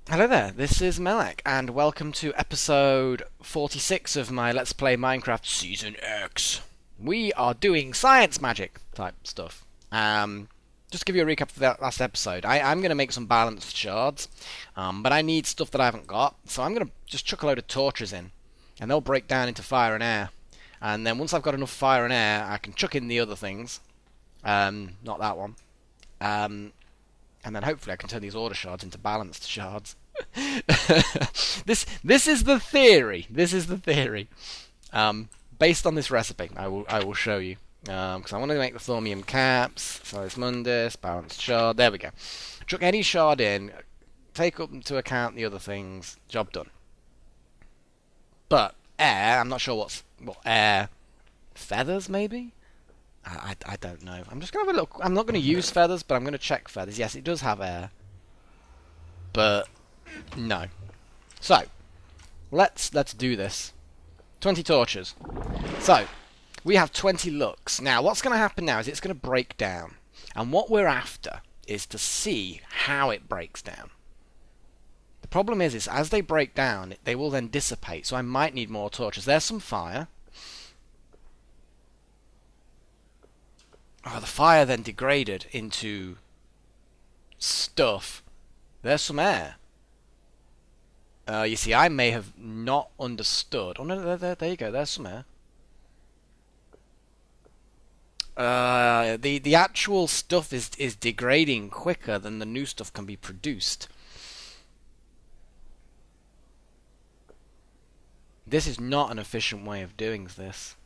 Hello there, this is Melek, and welcome to episode 46 of my Let's Play Minecraft Season X. We are doing science magic type stuff. Just to give you a recap of that last episode, I'm going to make some balanced shards, but I need stuff that I haven't got, so I'm going to just chuck a load of torches in, and they'll break down into fire and air. And then once I've got enough fire and air, I can chuck in the other things. Not that one. And then hopefully I can turn these order shards into balanced shards. this is the theory. This is the theory. Based on this recipe, I will show you. Because I want to make the thaumium caps, size mundus, balanced shard. There we go. Chuck any shard in, take up into account the other things. Job done. But air, I'm not sure what air. Feathers maybe. I don't know. I'm just gonna have a look. I'm not gonna use feathers, but I'm gonna check feathers. Yes, it does have air, but no. So let's do this. 20 torches. So we have 20 looks. Now what's gonna happen now is it's gonna break down, and what we're after is to see how it breaks down. The problem is as they break down, they will then dissipate. So I might need more torches. There's some fire. Oh, the fire then degraded into stuff. There's some air. You see, I may have not understood. Oh no, there you go. There's some air. The actual stuff is degrading quicker than the new stuff can be produced. This is not an efficient way of doing this.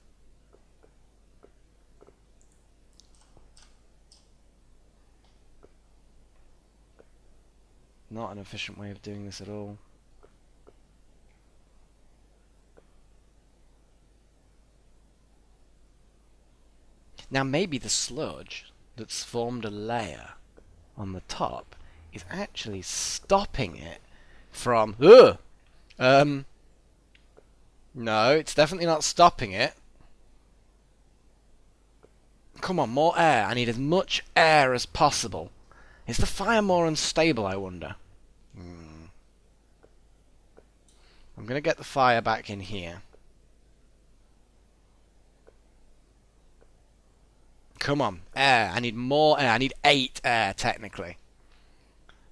Not an efficient way of doing this at all. Now maybe the sludge that's formed a layer on the top is actually stopping it from... Ugh! No, it's definitely not stopping it. Come on, more air. I need as much air as possible. Is the fire more unstable, I wonder? I'm going to get the fire back in here. Come on, air. I need more air. I need 8 air, technically.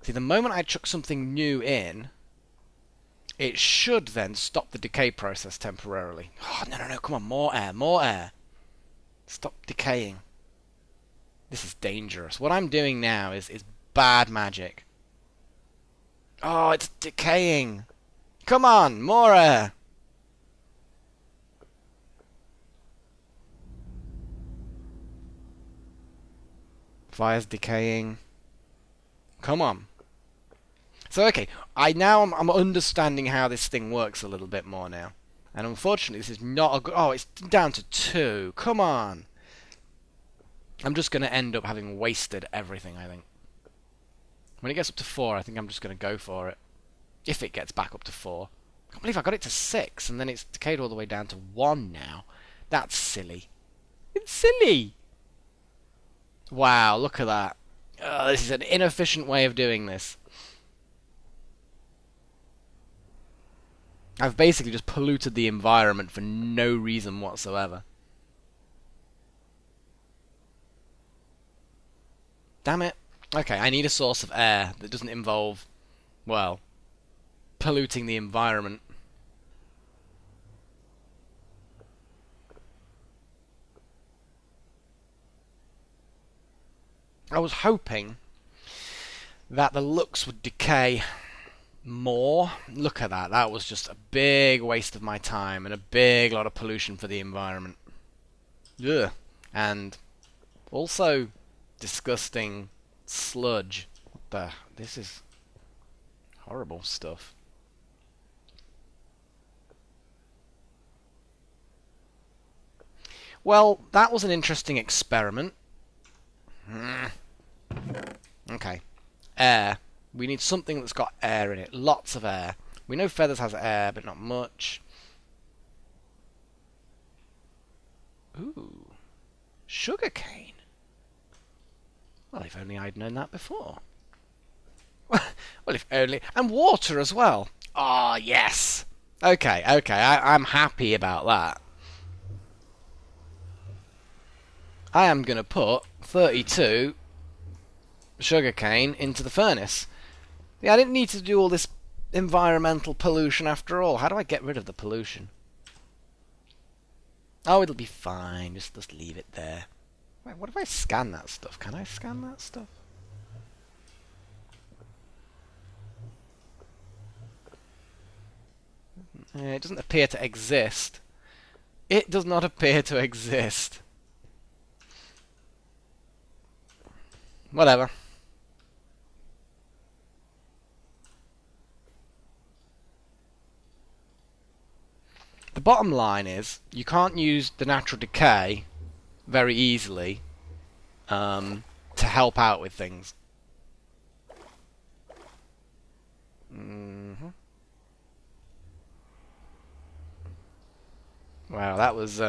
See, the moment I chuck something new in, it should then stop the decay process temporarily. Oh, no, come on, more air, more air. Stop decaying. This is dangerous. What I'm doing now is bad magic. Oh, it's decaying. Come on, more air. Fire's decaying. Come on. So okay, I'm understanding how this thing works a little bit more now. And unfortunately, this is not a good... Oh, it's down to 2. Come on. I'm just going to end up having wasted everything, I think. When it gets up to 4, I think I'm just going to go for it. If it gets back up to 4. I can't believe I got it to 6, and then it's decayed all the way down to 1 now. That's silly. It's silly! Wow, look at that. This is an inefficient way of doing this. I've basically just polluted the environment for no reason whatsoever. Damn it. Okay, I need a source of air that doesn't involve, well, polluting the environment. I was hoping that the looks would decay more. Look at that. That was just a big waste of my time and a big lot of pollution for the environment. Ugh. And also disgusting sludge. This is horrible stuff. Well, that was an interesting experiment. Okay. Air. We need something that's got air in it. Lots of air. We know feathers has air, but not much. Ooh. Sugarcane. Well, if only I'd known that before. Well, if only... And water as well. Ah, yes. Okay, okay, I'm happy about that. I am going to put 32 sugarcane into the furnace. Yeah, I didn't need to do all this environmental pollution after all. How do I get rid of the pollution? Oh, it'll be fine. Just leave it there. Wait, what if I scan that stuff? Can I scan that stuff? It doesn't appear to exist. It does not appear to exist. Whatever. The bottom line is, you can't use the natural decay very easily to help out with things. Wow, that was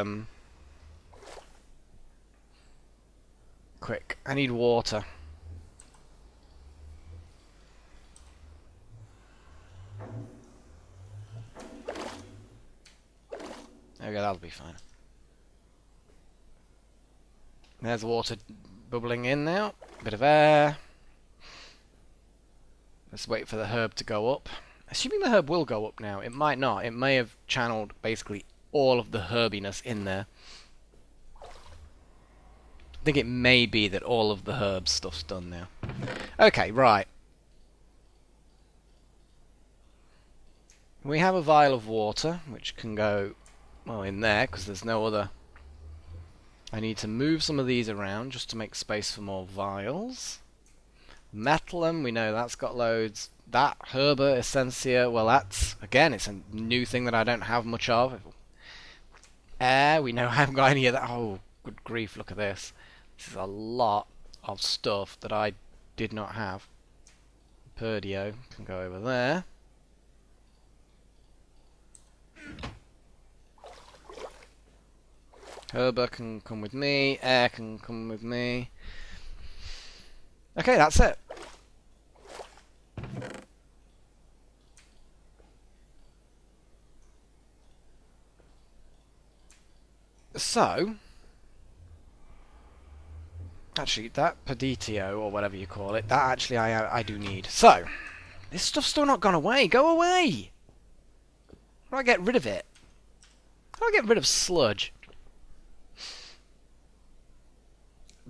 quick. I need water. Okay, that'll be fine. There's water bubbling in now. Bit of air. Let's wait for the herb to go up. Assuming the herb will go up now. It might not. It may have channeled basically all of the herbiness in there. I think it may be that all of the herb stuff's done now. Okay, right. We have a vial of water, which can go, well, in there, because there's no other... I need to move some of these around just to make space for more vials. Metalum, we know that's got loads. That Herba Essentia, well, that's, again, it's a new thing that I don't have much of. Air, we know I haven't got any of that. Oh, good grief, look at this. This is a lot of stuff that I did not have. Perdio can go over there. Herba can come with me. Air can come with me. Okay, that's it. So, actually, that Peditio, or whatever you call it, that actually I do need. So, this stuff's still not gone away. Go away! How do I get rid of it? How do I get rid of sludge?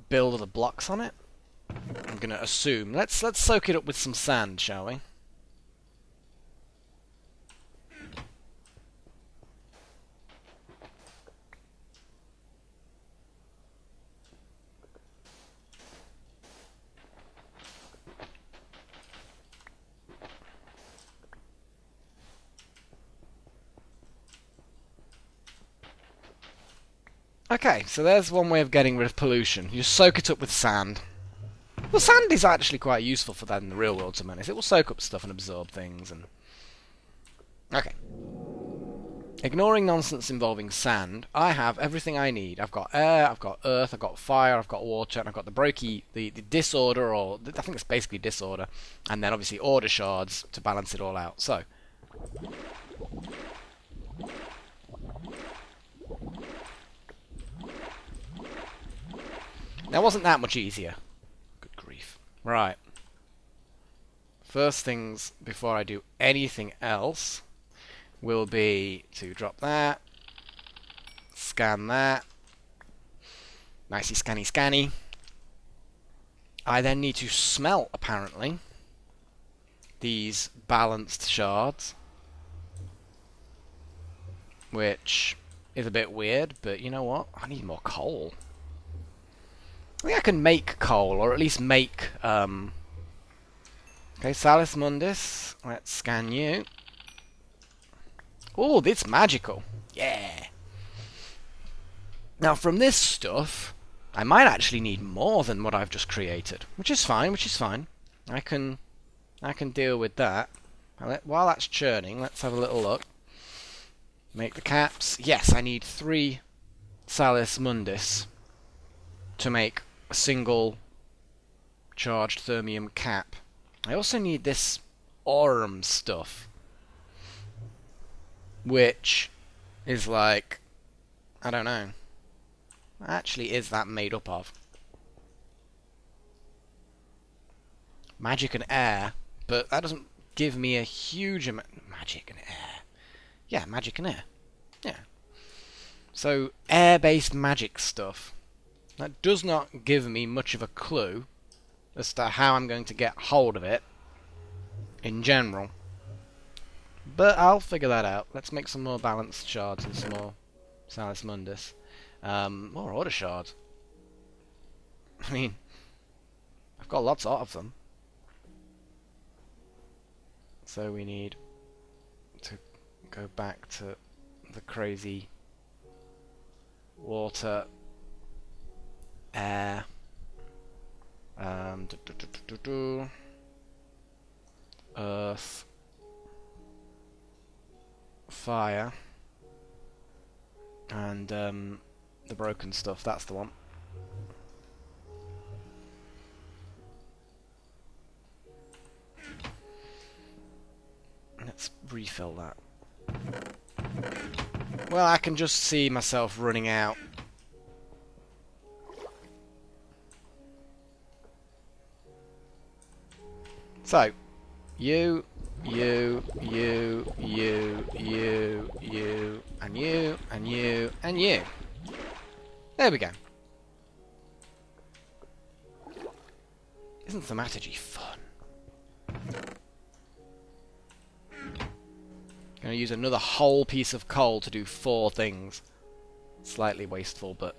Build the blocks on it. I'm going to assume. Let's soak it up with some sand, shall we? Okay, so there's one way of getting rid of pollution. You soak it up with sand. Well, sand is actually quite useful for that in the real world, to be honest. It will soak up stuff and absorb things. And okay. Ignoring nonsense involving sand, I have everything I need. I've got air, I've got earth, I've got fire, I've got water, and I've got the brochy, the disorder, or I think it's basically disorder, and then obviously order shards to balance it all out. So, that wasn't that much easier. Good grief. Right. First things before I do anything else will be to drop that, scan that, nicey scanny scanny. I then need to smelt, apparently, these balanced shards, which is a bit weird, but you know what? I need more coal. I think I can make coal, or at least make... Okay, Salus Mundus, let's scan you. Oh, it's magical. Yeah. Now, from this stuff, I might actually need more than what I've just created, which is fine, I can deal with that. While that's churning, let's have a little look. Make the caps. Yes, I need 3 Salus Mundus to make a single charged thermium cap. I also need this Orm stuff, which is like, I don't know. Actually, is that made up of? Magic and air, but that doesn't give me a huge amount. Magic and air. Yeah, magic and air. Yeah. So, air-based magic stuff. That does not give me much of a clue as to how I'm going to get hold of it in general. But I'll figure that out. Let's make some more balanced shards and some more Salis Mundus. More order shards. I mean, I've got lots of them. So we need to go back to the crazy water, air, earth, fire, and the broken stuff. That's the one. Let's refill that. Well, I can just see myself running out. So, you, and you, and you. There we go. Isn't thaumaturgy fun? Gonna use another whole piece of coal to do 4 things. Slightly wasteful, but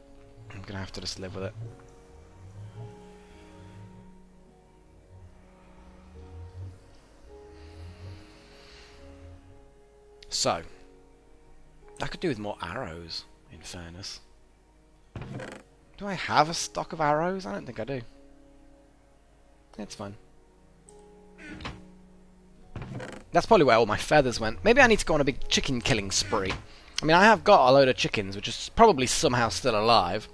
I'm gonna have to just live with it. So, I could do with more arrows, in fairness. Do I have a stock of arrows? I don't think I do. It's fine. That's probably where all my feathers went. Maybe I need to go on a big chicken killing spree. I mean, I have got a load of chickens, which is probably somehow still alive.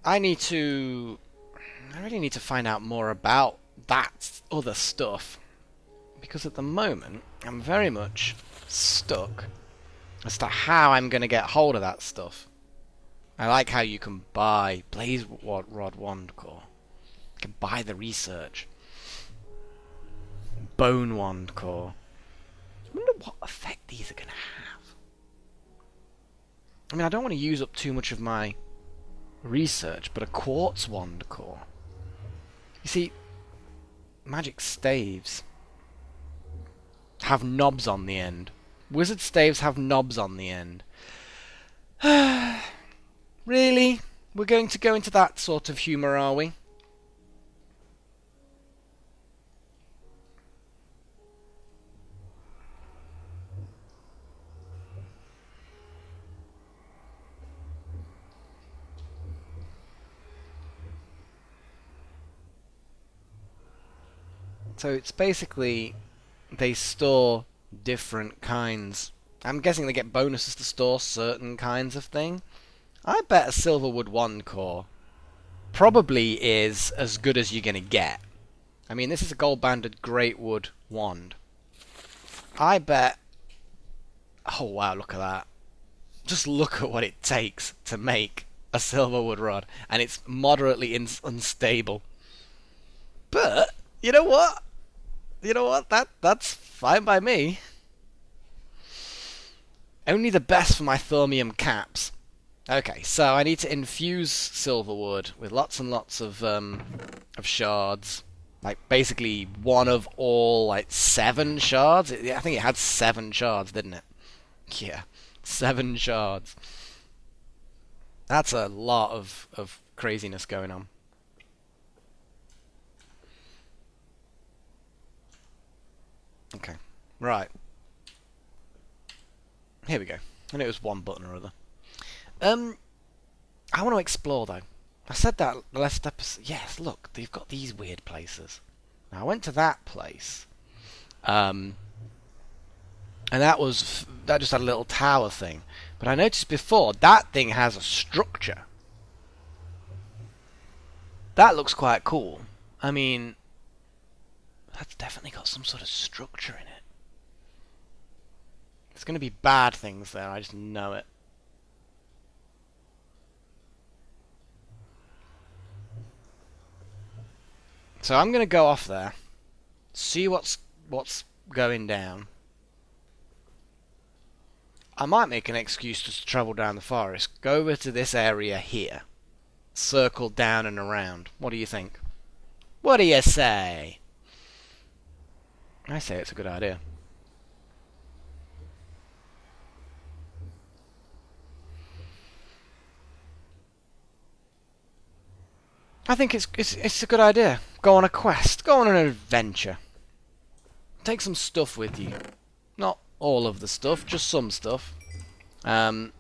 I really need to find out more about that other stuff. Because at the moment, I'm very much stuck as to how I'm going to get hold of that stuff. I like how you can buy Blaze Rod Wand Core. You can buy the research. Bone Wand Core. I wonder what effect these are going to have. I mean, I don't want to use up too much of my research, but a Quartz Wand Core. You see, magic staves have knobs on the end. Wizard staves have knobs on the end. Really? We're going to go into that sort of humour, are we? So it's basically they store different kinds. I'm guessing they get bonuses to store certain kinds of thing. I bet a Silverwood Wand Core probably is as good as you're going to get. I mean, this is a gold-banded Greatwood Wand. I bet... Oh, wow, look at that. Just look at what it takes to make a Silverwood Rod. And it's moderately unstable. But, you know what? You know what? That's fine by me. Only the best for my Thaumium caps. Okay, so I need to infuse Silverwood with lots and lots of shards. Like, basically one of all, like, 7 shards. I think it had 7 shards, didn't it? Yeah, 7 shards. That's a lot of craziness going on. Okay, right. Here we go. And it was one button or other. I want to explore, though. I said that last episode. Yes, look, they've got these weird places. Now, I went to that place. And that just had a little tower thing. But I noticed before, that thing has a structure. That looks quite cool. I mean, That's definitely got some sort of structure in it. There's going to be bad things there, I just know it. So I'm going to go off there, see what's going down. I might make an excuse just to travel down the forest, go over to this area here, circle down and around. What do you think? What do you say? I say it's a good idea. I think it's a good idea. Go on a quest. Go on an adventure. Take some stuff with you. Not all of the stuff, just some stuff. Because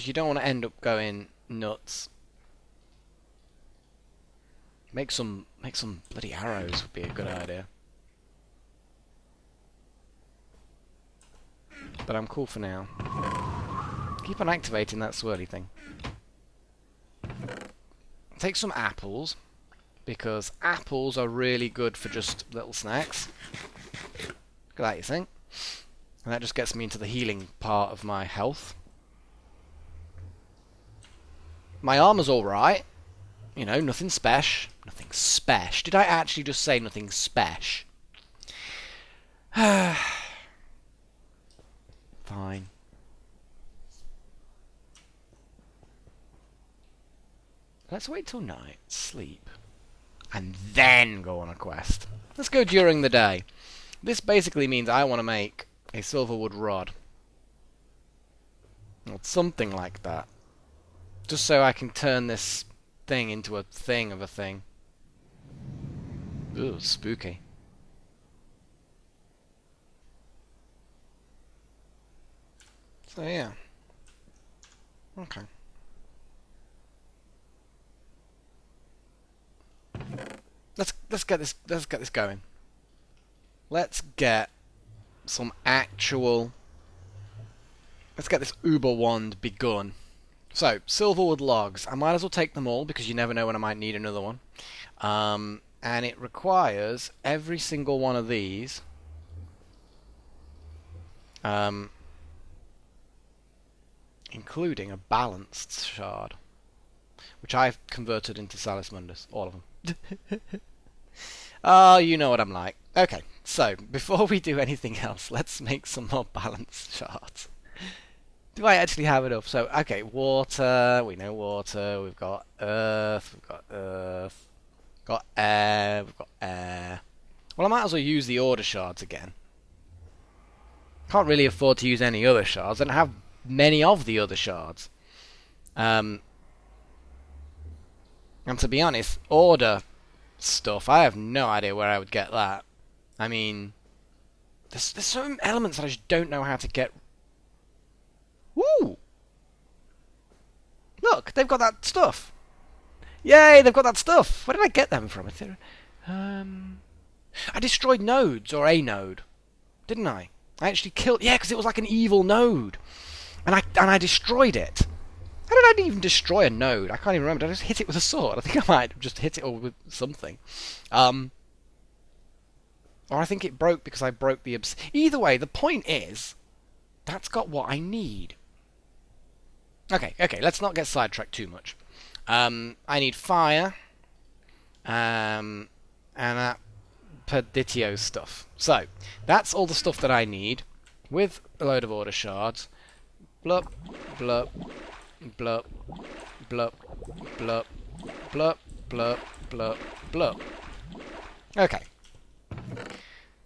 you don't want to end up going nuts. Make some bloody arrows would be a good idea. But I'm cool for now. Keep on activating that swirly thing. Take some apples, because apples are really good for just little snacks. Look at that, you think? And that just gets me into the healing part of my health. My armor's alright. You know, nothing special. Nothing special. Did I actually just say nothing special? Fine. Let's wait till night, sleep, and then go on a quest. Let's go during the day. This basically means I want to make a silverwood rod. Or something like that. Just so I can turn this thing into a thing of a thing. Ooh, spooky. So yeah. Okay. Let's get this going. Let's get some actual. Let's get this Uber wand begun. So, silverwood logs. I might as well take them all because you never know when I might need another one. And it requires every single one of these. Including a balanced shard, which I've converted into Salus Mundus, all of them. Oh, you know what I'm like. Okay, so before we do anything else, let's make some more balanced shards. Do I actually have enough? So, okay, water, we know water, we've got earth, got air, we've got air. Well, I might as well use the order shards again. Can't really afford to use any other shards. I don't have many of the other shards. And to be honest, order stuff, I have no idea where I would get that. I mean, there's some elements that I just don't know how to get. Woo! Look, they've got that stuff. Yay, they've got that stuff. Where did I get them from? I destroyed nodes, or a node, didn't I? I actually killed. Yeah, because it was like an evil node, and I destroyed it. How did I even destroy a node? I can't even remember. Did I just hit it with a sword? I think I might have just hit it with something. Or I think it broke because I broke the... Either way, the point is, that's got what I need. Okay, let's not get sidetracked too much. I need fire, and that Perditio stuff. So, that's all the stuff that I need, with a load of order shards. Blup, blup. Blup, blup, blup, blup, blup, blup, blup. Okay.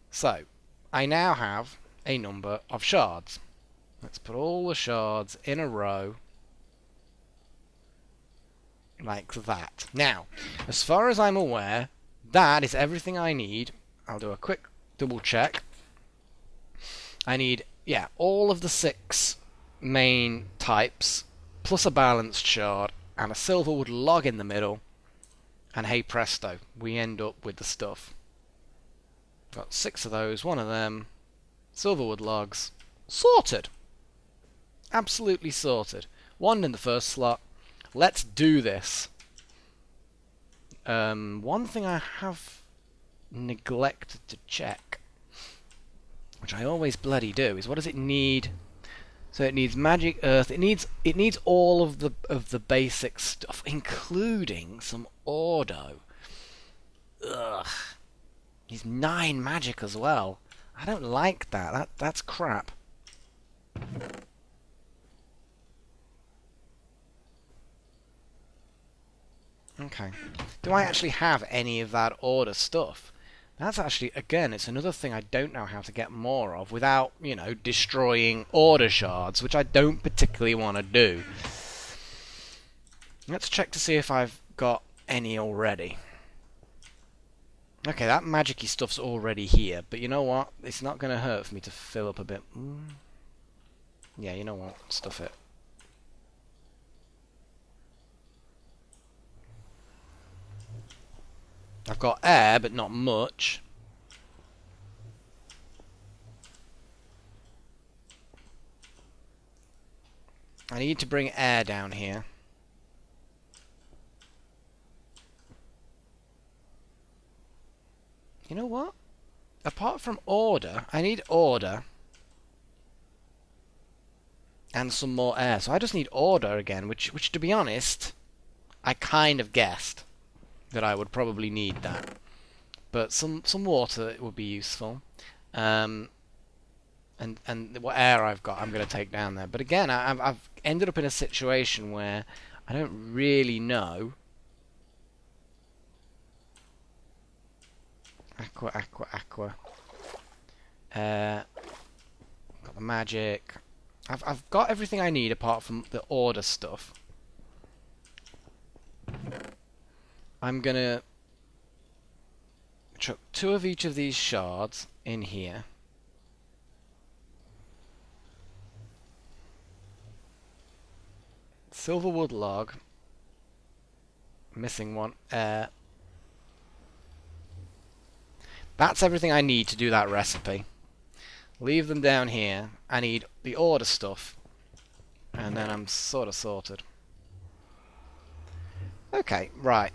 So, I now have a number of shards. Let's put all the shards in a row. Like that. Now, as far as I'm aware, that is everything I need. I'll do a quick double check. I need, yeah, all of the 6 main types, plus a balanced shard, and a silverwood log in the middle, and hey presto, we end up with the stuff. Got 6 of those, 1 of them, silverwood logs, sorted! Absolutely sorted. 1 in the first slot. Let's do this. One thing I have neglected to check, which I always bloody do, is what does it need? So it needs magic earth. It needs all of the basic stuff, including some ordo. Ugh. He's 9 magic as well. I don't like that. That's crap. Okay. Do I actually have any of that order stuff? That's actually, again, it's another thing I don't know how to get more of without, you know, destroying order shards, which I don't particularly want to do. Let's check to see if I've got any already. Okay, that magic-y stuff's already here, but you know what? It's not going to hurt for me to fill up a bit. Yeah, you know what? Stuff it. I've got air, but not much. I need to bring air down here. You know what? Apart from order, I need order and some more air. So I just need order again, which to be honest, I kind of guessed that I would probably need that. But some water would be useful. And what air I've got, I'm going to take down there. But again, I've ended up in a situation where I don't really know. Aqua. Got the magic. I've got everything I need apart from the order stuff. I'm gonna chuck 2 of each of these shards in here. Silverwood log. Missing one. That's everything I need to do that recipe. Leave them down here. I need the order stuff. And then I'm sort of sorted. Okay, right.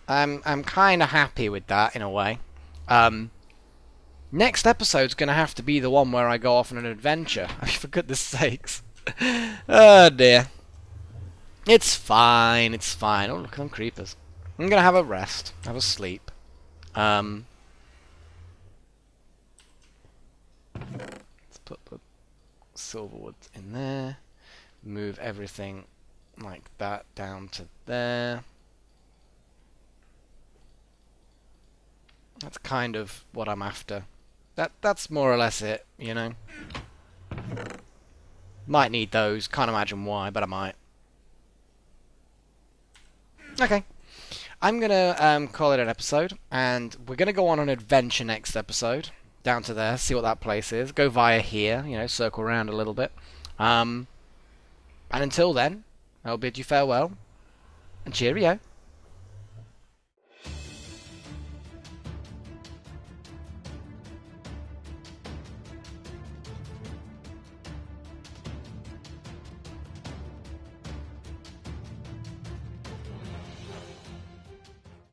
I'm kind of happy with that in a way. Next episode's going to have to be the one where I go off on an adventure. I mean, for goodness sakes. Oh dear. It's fine, it's fine. Oh, look at them creepers. I'm going to have a rest, have a sleep. Let's put the silverwood in there. Move everything like that down to there. That's kind of what I'm after. That's more or less it, you know. Might need those. Can't imagine why, but I might. Okay. I'm gonna call it an episode, and we're gonna go on an adventure next episode. Down to there, see what that place is. Go via here, you know, circle around a little bit. And until then, I'll bid you farewell, and cheerio.